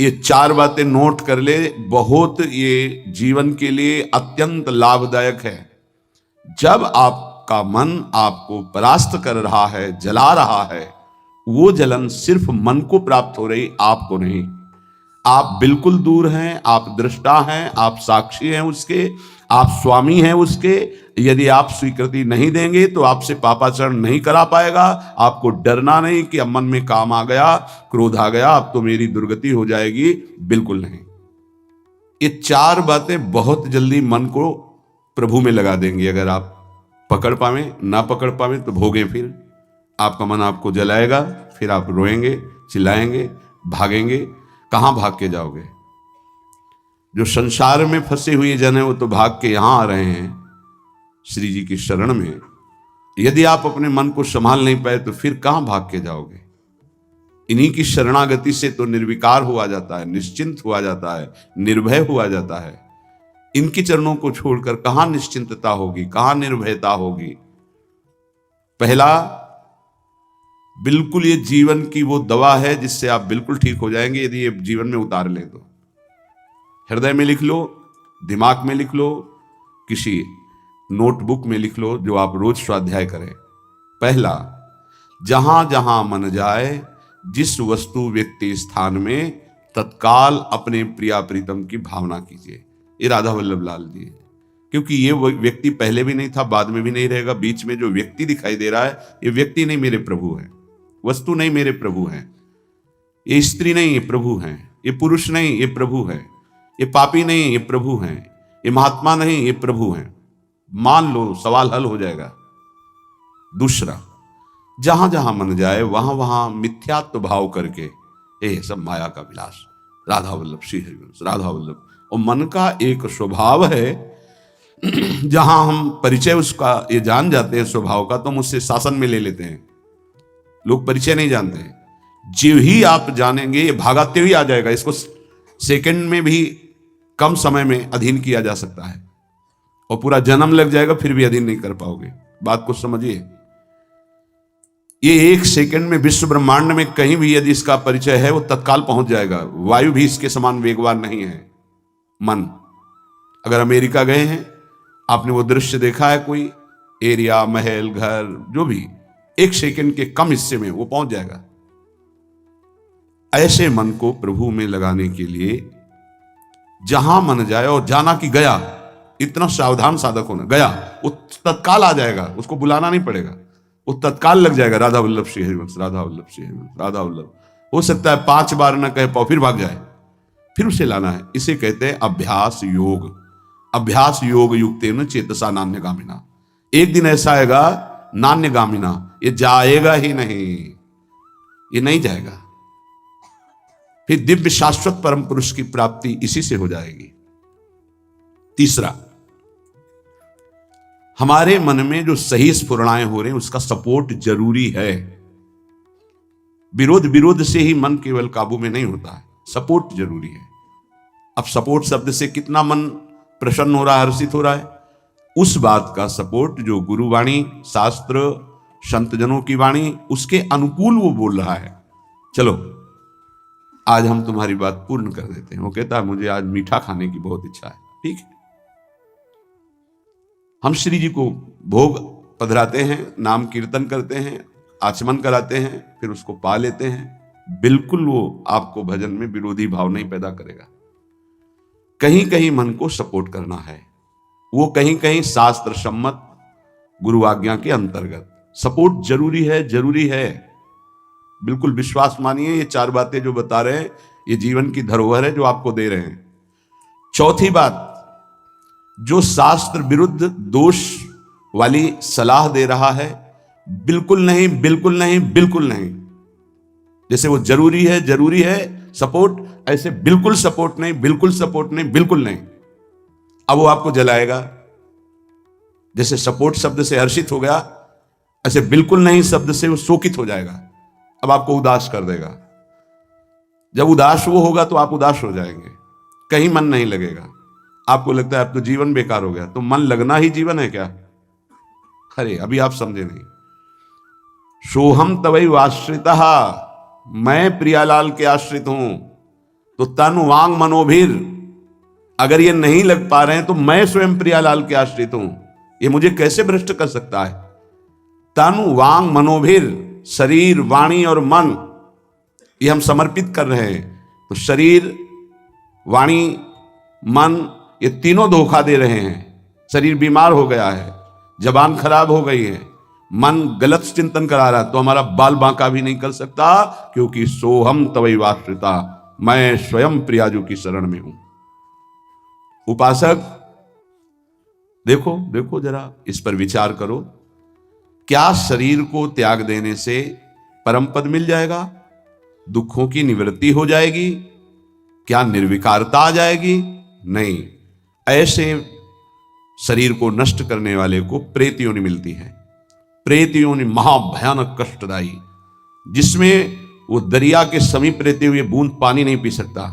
ये 4 बातें नोट कर ले, बहुत ये जीवन के लिए अत्यंत लाभदायक है। जब आपका मन आपको परास्त कर रहा है, जला रहा है, वो जलन सिर्फ मन को प्राप्त हो रही, आपको नहीं। आप बिल्कुल दूर हैं, आप दृष्टा हैं, आप साक्षी हैं उसके, आप स्वामी हैं उसके। यदि आप स्वीकृति नहीं देंगे तो आपसे पापाचरण नहीं करा पाएगा। आपको डरना नहीं कि अब मन में काम आ गया, क्रोध आ गया, अब तो मेरी दुर्गति हो जाएगी, बिल्कुल नहीं। ये 4 बातें बहुत जल्दी मन को प्रभु में लगा देंगी। अगर आप पकड़ पावे, ना पकड़ पावे तो भोगे। फिर आपका मन आपको जलाएगा, फिर आप रोएंगे, चिल्लाएंगे, भागेंगे। कहां भाग के जाओगे? जो संसार में फंसे हुए जन है वो तो भाग के यहां आ रहे हैं श्री जी की शरण में। यदि आप अपने मन को संभाल नहीं पाए तो फिर कहां भाग के जाओगे? इन्हीं की शरणागति से तो निर्विकार हुआ जाता है, निश्चिंत हुआ जाता है, निर्भय हुआ जाता है। इनके चरणों को छोड़कर कहां निश्चिंतता होगी, कहां निर्भयता होगी? पहला, बिल्कुल ये जीवन की वो दवा है जिससे आप बिल्कुल ठीक हो जाएंगे यदि ये जीवन में उतार ले तो। हृदय में लिख लो, दिमाग में लिख लो, किसी नोटबुक में लिख लो जो आप रोज स्वाध्याय करें। पहला, जहां जहां मन जाए, जिस वस्तु व्यक्ति स्थान में, तत्काल अपने प्रिया प्रीतम की भावना कीजिए। ये राधा वल्लभ लाल जी है। क्योंकि ये व्यक्ति पहले भी नहीं था, बाद में भी नहीं रहेगा। बीच में जो व्यक्ति दिखाई दे रहा है, ये व्यक्ति नहीं, मेरे प्रभु है। वस्तु नहीं, मेरे प्रभु हैं। ये स्त्री नहीं, ये प्रभु हैं। ये पुरुष नहीं, ये प्रभु है। ये पापी नहीं, ये प्रभु हैं। ये महात्मा नहीं, ये प्रभु हैं। मान लो, सवाल हल हो जाएगा। दूसरा, जहां जहां मन जाए वहां वहां मिथ्यात्व भाव करके, ये सब माया का विलास, राधा वल्लभ श्री हरिवंश, राधा वल्लभ। और मन का एक स्वभाव है, जहां हम परिचय उसका ये जान जाते हैं स्वभाव का, तो हम उससे शासन में ले लेते हैं। लोग परिचय नहीं जानते। जीव ही आप जानेंगे, ये भागाते हुए आ जाएगा। इसको सेकंड में भी कम समय में अधीन किया जा सकता है, और पूरा जन्म लग जाएगा फिर भी अधीन नहीं कर पाओगे। बात को समझिए। ये 1 सेकंड में विश्व ब्रह्मांड में कहीं भी यदि इसका परिचय है, वो तत्काल पहुंच जाएगा। वायु भी इसके समान वेगवान नहीं है मन। अगर अमेरिका गए हैं, आपने वो दृश्य देखा है, कोई एरिया, महल, घर, जो भी 1 सेकंड के कम हिस्से में वो पहुंच जाएगा। ऐसे मन को प्रभु में लगाने के लिए जहां मन जाए, और जाना कि गया, इतना सावधान साधक होना, गया वो तत्काल आ जाएगा, उसको बुलाना नहीं पड़ेगा, वो तत्काल लग जाएगा। राधा वल्लभ श्री हरिवंश, राधा वल्लभ श्री हरिवंश, राधा वल्लभ। हो सकता है 5 बार न कहे पाओ, फिर भाग जाए, फिर उसे लाना है। इसे कहते हैं अभ्यास योग। अभ्यास योग युक्तेन चेतसा नान्यगामिना। एक दिन ऐसा आएगा, नान्यगामिना, ये जाएगा ही नहीं, ये नहीं जाएगा। फिर दिव्य शाश्वत परम पुरुष की प्राप्ति इसी से हो जाएगी। तीसरा, हमारे मन में जो सही स्फुरणाएं हो रहे हैं उसका सपोर्ट जरूरी है। विरोध से ही मन केवल काबू में नहीं होता है, सपोर्ट जरूरी है। अब सपोर्ट शब्द से कितना मन प्रसन्न हो रहा है, हर्षित हो रहा है, उस बात का सपोर्ट जो गुरुवाणी, शास्त्र, संतजनों की वाणी, उसके अनुकूल वो बोल रहा है। चलो आज हम तुम्हारी बात पूर्ण कर देते हैं। वो कहता है मुझे आज मीठा खाने की बहुत इच्छा है। ठीक है, हम श्री जी को भोग पधराते हैं, नाम कीर्तन करते हैं, आचमन कराते हैं, फिर उसको पा लेते हैं। बिल्कुल वो आपको भजन में विरोधी भाव नहीं पैदा करेगा। कहीं कहीं मन को सपोर्ट करना है, वो कहीं कहीं शास्त्र सम्मत गुरु आज्ञा के अंतर्गत सपोर्ट जरूरी है, जरूरी है। बिल्कुल विश्वास मानिए, ये 4 बातें जो बता रहे हैं ये जीवन की धरोहर है जो आपको दे रहे हैं। चौथी बात, जो शास्त्र विरुद्ध दोष वाली सलाह दे रहा है, बिल्कुल नहीं, बिल्कुल नहीं, बिल्कुल नहीं। जैसे वो जरूरी है, जरूरी है सपोर्ट, ऐसे बिल्कुल सपोर्ट नहीं, बिल्कुल सपोर्ट नहीं, बिल्कुल नहीं। अब वो आपको जलाएगा। जैसे सपोर्ट शब्द से हर्षित हो गया, ऐसे बिल्कुल नहीं शब्द से वो शोकित हो जाएगा। अब आपको उदास कर देगा। जब उदास वो होगा तो आप उदास हो जाएंगे, कहीं मन नहीं लगेगा। आपको लगता है अब तो जीवन बेकार हो गया। तो मन लगना ही जीवन है क्या? अरे अभी आप समझे नहीं। सोहम तवै आश्रितः, मैं प्रियालाल के आश्रित हूं, तो तन वांग मनोभीर, अगर ये नहीं लग पा रहे हैं तो मैं स्वयं प्रियालाल के आश्रित हूं, ये मुझे कैसे भ्रष्ट कर सकता है। तन वांग मनोभीर, शरीर वाणी और मन, ये हम समर्पित कर रहे हैं। तो शरीर वाणी मन, ये तीनों धोखा दे रहे हैं। शरीर बीमार हो गया है, जबान खराब हो गई है, मन गलत चिंतन करा रहा है, तो हमारा बाल बांका भी नहीं कर सकता, क्योंकि सोहम तवैवाश्रिता, मैं स्वयं प्रियाजू की शरण में हूं। उपासक देखो देखो जरा, इस पर विचार करो, क्या शरीर को त्याग देने से परम पद मिल जाएगा? दुखों की निवृत्ति हो जाएगी? क्या निर्विकारता आ जाएगी? नहीं। ऐसे शरीर को नष्ट करने वाले को प्रेत योनि मिलती है। प्रेत योनि महाभयानक कष्टदायी, जिसमें वो दरिया के समीप रहते हुए बूंद पानी नहीं पी सकता,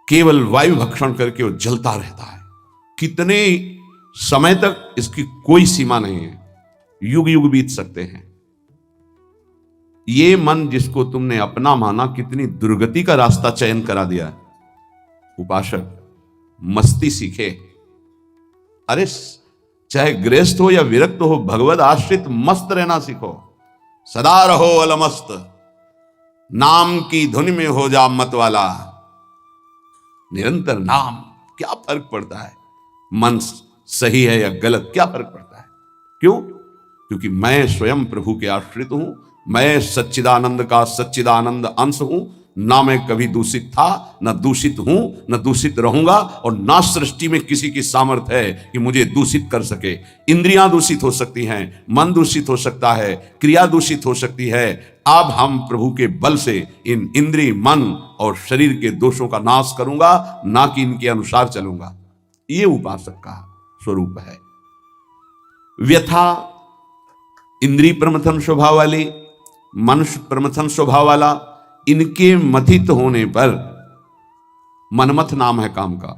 केवल वायु भक्षण करके वो जलता रहता है। कितने समय तक, इसकी कोई सीमा नहीं है, युग युग बीत सकते हैं। ये मन जिसको तुमने अपना माना, कितनी दुर्गति का रास्ता चयन करा दिया। उपासक मस्ती सीखे। अरे चाहे गृहस्थ हो या विरक्त हो, भगवद आश्रित मस्त रहना सीखो। सदा रहो अलमस्त, नाम की धुन में हो जा मत वाला। निरंतर नाम, क्या फर्क पड़ता है मन सही है या गलत, क्या फर्क पड़ता है? क्यों? क्योंकि मैं स्वयं प्रभु के आश्रित हूं, मैं सच्चिदानंद का सच्चिदानंद अंश हूं। ना मैं कभी दूषित था, न दूषित हूं, न दूषित रहूंगा, और ना सृष्टि में किसी की सामर्थ्य है कि मुझे दूषित कर सके। इंद्रियां दूषित हो सकती हैं, मन दूषित हो सकता है, क्रिया दूषित हो सकती है। अब हम प्रभु के बल से इन इंद्रिय, मन और शरीर के दोषों का नाश करूंगा, ना कि इनके अनुसार चलूंगा। ये उपासक का स्वरूप है। व्यथा इंद्रिय प्रमथन स्वभाव वाली, मनुष्य प्रमथन स्वभाव वाला, इनके मथित होने पर, मनमथ नाम है काम का,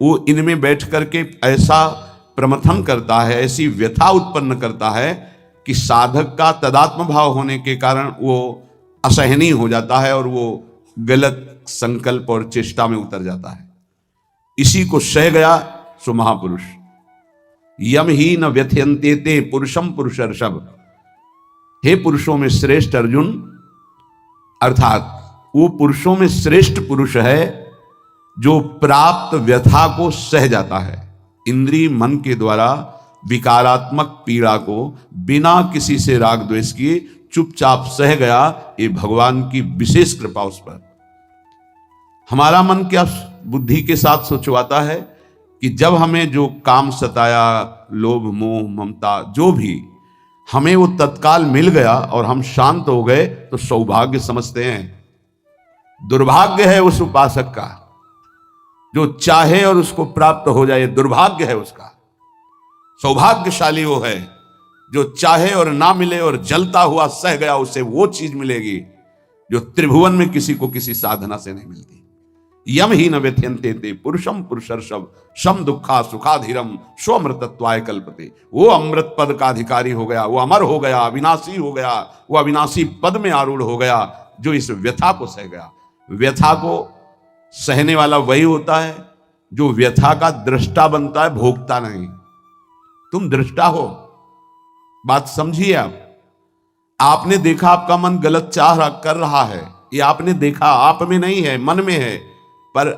वो इनमें बैठ करके ऐसा प्रमथन करता है, ऐसी व्यथा उत्पन्न करता है कि साधक का तदात्म भाव होने के कारण वो असहनीय हो जाता है और वो गलत संकल्प और चेष्टा में उतर जाता है। इसी को सह गया सो महापुरुष। यम ही न व्यथयन्ते ते पुरुषम पुरुषर्षभ। हे पुरुषों में श्रेष्ठ अर्जुन, अर्थात वो पुरुषों में श्रेष्ठ पुरुष है जो प्राप्त व्यथा को सह जाता है। इंद्रिय मन के द्वारा विकारात्मक पीड़ा को बिना किसी से राग द्वेष किए चुपचाप सह गया, ये भगवान की विशेष कृपा उस पर। हमारा मन क्या बुद्धि के साथ सोचवाता है कि जब हमें जो काम सताया, लोभ मोह ममता जो भी, हमें वो तत्काल मिल गया और हम शांत हो गए तो सौभाग्य समझते हैं। दुर्भाग्य है उस उपासक का जो चाहे और उसको प्राप्त हो जाए, दुर्भाग्य है उसका। सौभाग्यशाली वो है जो चाहे और ना मिले और जलता हुआ सह गया, उसे वो चीज मिलेगी जो त्रिभुवन में किसी को किसी साधना से नहीं मिलती। यम ही न व्यथयन्ते ते पुरुषम पुरुषर्षभ शम दुखा सुखाधीरम स्वमृतत्वाय कल्पते। वो अमृत पद का अधिकारी हो गया, वो अमर हो गया, अविनाशी हो गया, वो अविनाशी पद में आरूढ़ हो गया जो इस व्यथा को सह गया। व्यथा को सहने वाला वही होता है जो व्यथा का दृष्टा बनता है, भोगता नहीं। तुम दृष्टा हो, बात समझिए। आपने देखा आपका मन गलत चाह कर रहा है, ये आपने देखा, आप में नहीं है, मन में है। पर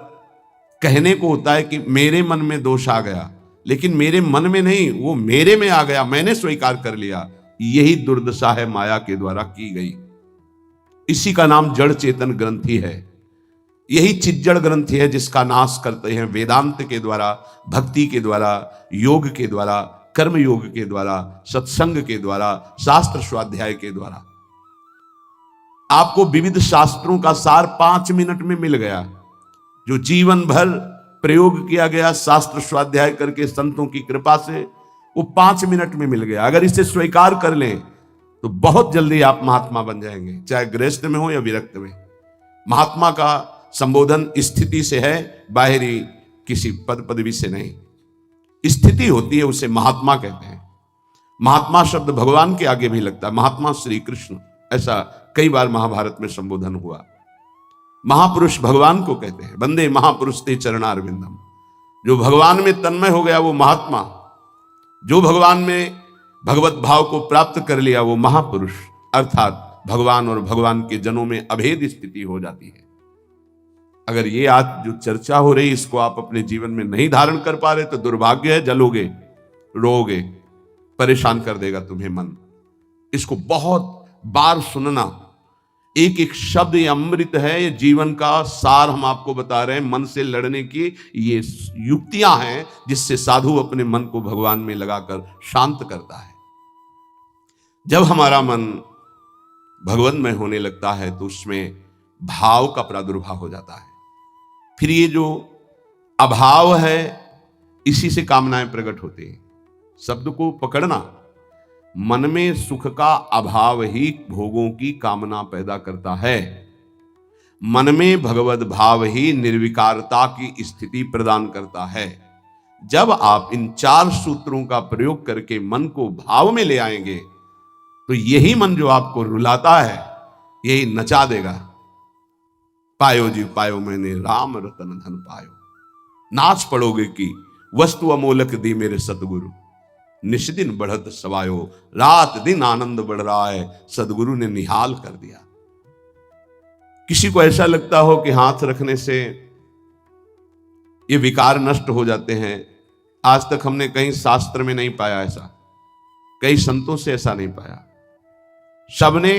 कहने को होता है कि मेरे मन में दोष आ गया, लेकिन मेरे मन में नहीं, वो मेरे में आ गया, मैंने स्वीकार कर लिया। यही दुर्दशा है माया के द्वारा की गई। इसी का नाम जड़ चेतन ग्रंथि है। यही चिज्जड़ ग्रंथि है जिसका नाश करते हैं वेदांत के द्वारा, भक्ति के द्वारा, योग के द्वारा, कर्म योग के द्वारा, सत्संग के द्वारा, शास्त्र स्वाध्याय के द्वारा। आपको विविध शास्त्रों का सार 5 मिनट में मिल गया। जो जीवन भर प्रयोग किया गया शास्त्र स्वाध्याय करके संतों की कृपा से, वो 5 मिनट में मिल गया। अगर इसे स्वीकार कर लें तो बहुत जल्दी आप महात्मा बन जाएंगे, चाहे गृहस्थ में हो या विरक्त में। महात्मा का संबोधन स्थिति से है, बाहरी किसी पद पदवी से नहीं। स्थिति होती है, उसे महात्मा कहते हैं। महात्मा शब्द भगवान के आगे भी लगता है, महात्मा श्री कृष्ण, ऐसा कई बार महाभारत में संबोधन हुआ। महापुरुष भगवान को कहते हैं। वंदे महापुरुष ते चरणारविंदम। जो भगवान में तन्मय हो गया वो महात्मा, जो भगवान में भगवत भाव को प्राप्त कर लिया वो महापुरुष, अर्थात भगवान और भगवान के जनों में अभेद स्थिति हो जाती है। अगर ये आज जो चर्चा हो रही इसको आप अपने जीवन में नहीं धारण कर पा रहे तो दुर्भाग्य है, जलोगे, रोओगे, परेशान कर देगा तुम्हें मन। इसको बहुत बार सुनना। एक एक शब्द ये अमृत है, ये जीवन का सार हम आपको बता रहे हैं। मन से लड़ने की ये युक्तियां हैं जिससे साधु अपने मन को भगवान में लगाकर शांत करता है। जब हमारा मन भगवन्मय होने लगता है तो उसमें भाव का प्रादुर्भाव हो जाता है। फिर ये जो अभाव है इसी से कामनाएं प्रकट होती हैं। शब्द को पकड़ना, मन में सुख का अभाव ही भोगों की कामना पैदा करता है। मन में भगवत भाव ही निर्विकारता की स्थिति प्रदान करता है। जब आप इन 4 सूत्रों का प्रयोग करके मन को भाव में ले आएंगे तो यही मन जो आपको रुलाता है यही नचा देगा। पायो जी पायो मैंने राम रतन धन पायो, नाच पड़ोगे कि वस्तु अमोलक दी मेरे सतगुरु, निष्दिन बढ़त सवायो, रात दिन आनंद बढ़ रहा है, सदगुरु ने निहाल कर दिया। किसी को ऐसा लगता हो कि हाथ रखने से ये विकार नष्ट हो जाते हैं। आज तक हमने कहीं शास्त्र में नहीं पाया ऐसा, कई संतों से ऐसा नहीं पाया। सबने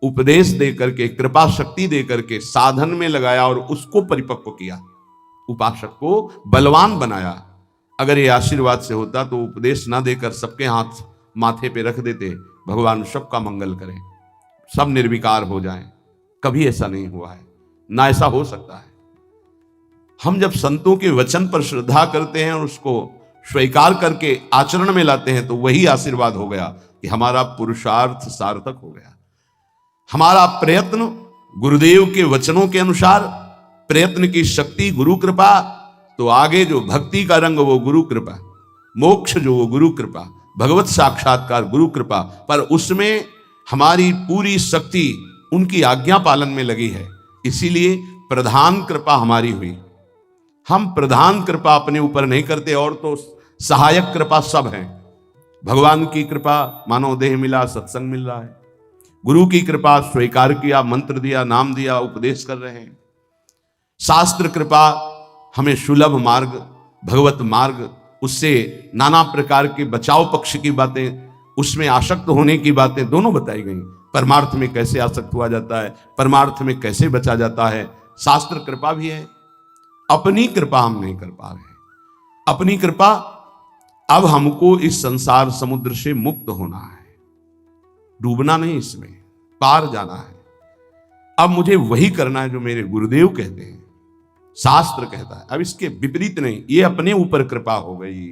उपदेश दे करके, कृपा शक्ति दे करके साधन में लगाया और उसको परिपक्व किया, उपासक को बलवान बनाया। अगर ये आशीर्वाद से होता तो उपदेश ना देकर सबके हाथ माथे पे रख देते, भगवान सबका मंगल करें, सब निर्विकार हो जाएं। कभी ऐसा नहीं हुआ है, ना ऐसा हो सकता है। हम जब संतों के वचन पर श्रद्धा करते हैं और उसको स्वीकार करके आचरण में लाते हैं तो वही आशीर्वाद हो गया कि हमारा पुरुषार्थ सार्थक हो गया। हमारा प्रयत्न गुरुदेव के वचनों के अनुसार, प्रयत्न की शक्ति गुरु कृपा, तो आगे जो भक्ति का रंग वो गुरु कृपा, मोक्ष जो वो गुरु कृपा, भगवत साक्षात्कार गुरु कृपा, पर उसमें हमारी पूरी शक्ति उनकी आज्ञा पालन में लगी है। इसीलिए प्रधान कृपा हमारी हुई। हम प्रधान कृपा अपने ऊपर नहीं करते और तो सहायक कृपा सब है। भगवान की कृपा मानव देह मिला, सत्संग मिल रहा है। गुरु की कृपा स्वीकार किया, मंत्र दिया, नाम दिया, उपदेश कर रहे हैं। शास्त्र कृपा हमें सुलभ मार्ग, भगवत मार्ग, उससे नाना प्रकार के बचाव पक्ष की बातें, उसमें आसक्त होने की बातें दोनों बताई गई। परमार्थ में कैसे आसक्त हुआ जाता है, परमार्थ में कैसे बचा जाता है, शास्त्र कृपा भी है। अपनी कृपा हम नहीं कर पा रहे। अपनी कृपा, अब हमको इस संसार समुद्र से मुक्त होना है, डूबना नहीं, इसमें पार जाना है। अब मुझे वही करना है जो मेरे गुरुदेव कहते हैं, शास्त्र कहता है। अब इसके विपरीत नहीं, ये अपने ऊपर कृपा हो गई।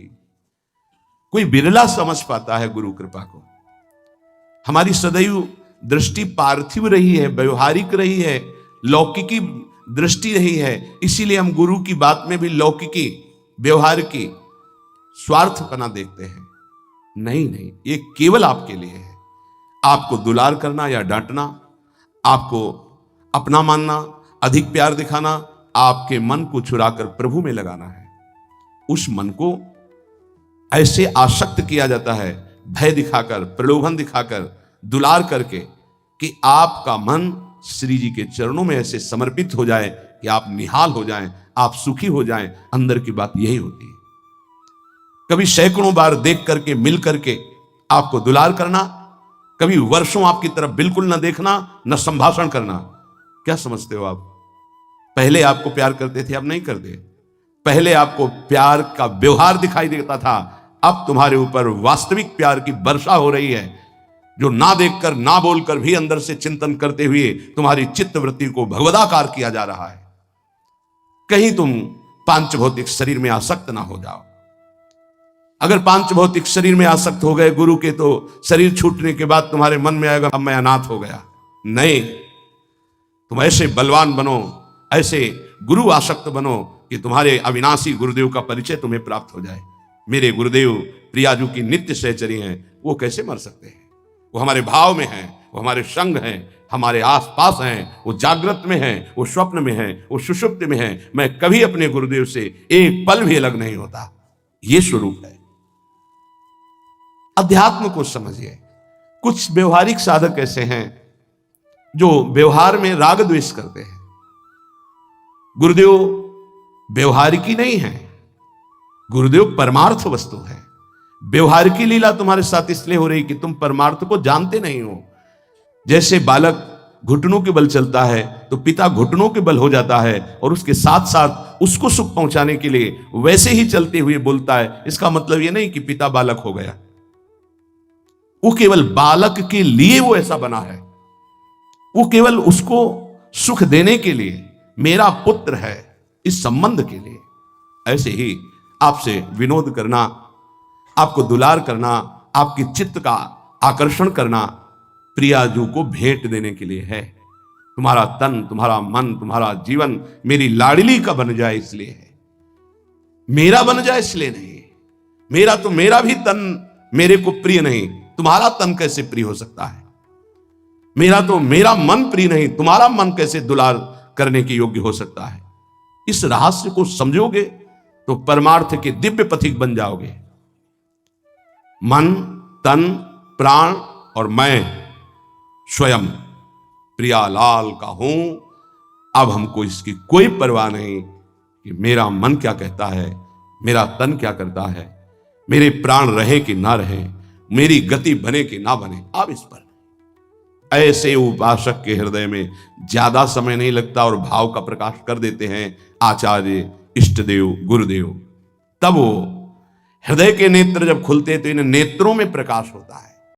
कोई बिरला समझ पाता है गुरु कृपा को। हमारी सदैव दृष्टि पार्थिव रही है, व्यवहारिक रही है, लौकिकी दृष्टि रही है। इसीलिए हम गुरु की बात में भी लौकिकी, व्यवहार की, स्वार्थपना देखते हैं। नहीं, ये केवल आपके लिए है। आपको दुलार करना या डांटना, आपको अपना मानना, अधिक प्यार दिखाना, आपके मन को चुराकर प्रभु में लगाना है। उस मन को ऐसे आसक्त किया जाता है, भय दिखाकर, प्रलोभन दिखाकर, दुलार करके, कि आपका मन श्री जी के चरणों में ऐसे समर्पित हो जाए कि आप निहाल हो जाएं, आप सुखी हो जाएं। अंदर की बात यही होती है। कभी सैकड़ों बार देख करके, मिल करके आपको दुलार करना, कभी वर्षों आपकी तरफ बिल्कुल न देखना, न संभाषण करना। क्या समझते हो आप? पहले आपको प्यार करते थे, अब नहीं करते। पहले आपको प्यार का व्यवहार दिखाई देता था, अब तुम्हारे ऊपर वास्तविक प्यार की वर्षा हो रही है, जो ना देखकर, ना बोलकर भी अंदर से चिंतन करते हुए तुम्हारी चित्त वृत्ति को भगवदाकार किया जा रहा है। कहीं तुम पांच भौतिक शरीर में आसक्त ना हो जाओ। अगर पांच भौतिक शरीर में आसक्त हो गए गुरु के, तो शरीर छूटने के बाद तुम्हारे मन में आएगा अब मैं अनाथ हो गया। नहीं, तुम ऐसे बलवान बनो, ऐसे गुरु आसक्त बनो कि तुम्हारे अविनाशी गुरुदेव का परिचय तुम्हें प्राप्त हो जाए। मेरे गुरुदेव प्रियाजू की नित्य सहचरी हैं, वो कैसे मर सकते हैं? वो हमारे भाव में हैं, वो हमारे संग हैं, हमारे आसपास हैं, वो जागृत में हैं, वो स्वप्न में हैं, वो सुषुप्ति में हैं। मैं कभी अपने गुरुदेव से एक पल भी अलग नहीं होता। ये स्वरूप है। अध्यात्म को समझिए। कुछ व्यवहारिक साधक ऐसे हैं जो व्यवहार में राग द्वेष करते हैं। गुरुदेव व्यवहारिकी नहीं है, गुरुदेव परमार्थ वस्तु है। व्यवहार की लीला तुम्हारे साथ इसलिए हो रही कि तुम परमार्थ को जानते नहीं हो। जैसे बालक घुटनों के बल चलता है तो पिता घुटनों के बल हो जाता है और उसके साथ साथ उसको सुख पहुंचाने के लिए वैसे ही चलते हुए बोलता है। इसका मतलब यह नहीं कि पिता बालक हो गया, वो केवल बालक के लिए वो ऐसा बना है। वो केवल उसको सुख देने के लिए, मेरा पुत्र है इस संबंध के लिए। ऐसे ही आपसे विनोद करना, आपको दुलार करना, आपके चित्त का आकर्षण करना प्रियाजू को भेंट देने के लिए है। तुम्हारा तन, तुम्हारा मन, तुम्हारा जीवन मेरी लाडली का बन जाए इसलिए है, मेरा बन जाए इसलिए नहीं। मेरा तो मेरा भी तन मेरे को प्रिय नहीं, तुम्हारा तन कैसे प्रिय हो सकता है? मेरा तो मेरा मन प्रिय नहीं, तुम्हारा मन कैसे दुलार करने के योग्य हो सकता है? इस रहस्य को समझोगे तो परमार्थ के दिव्य पथिक बन जाओगे। मन, तन, प्राण और मैं स्वयं प्रियालाल का हूं। अब हमको इसकी कोई परवाह नहीं कि मेरा मन क्या कहता है, मेरा तन क्या करता है, मेरे प्राण रहे कि ना रहे, मेरी गति बने कि ना बने। अब इस पर ऐसे उपासक के हृदय में ज्यादा समय नहीं लगता और भाव का प्रकाश कर देते हैं आचार्य, इष्टदेव, गुरुदेव। तब वो हृदय के नेत्र जब खुलते हैं तो इन नेत्रों में प्रकाश होता है।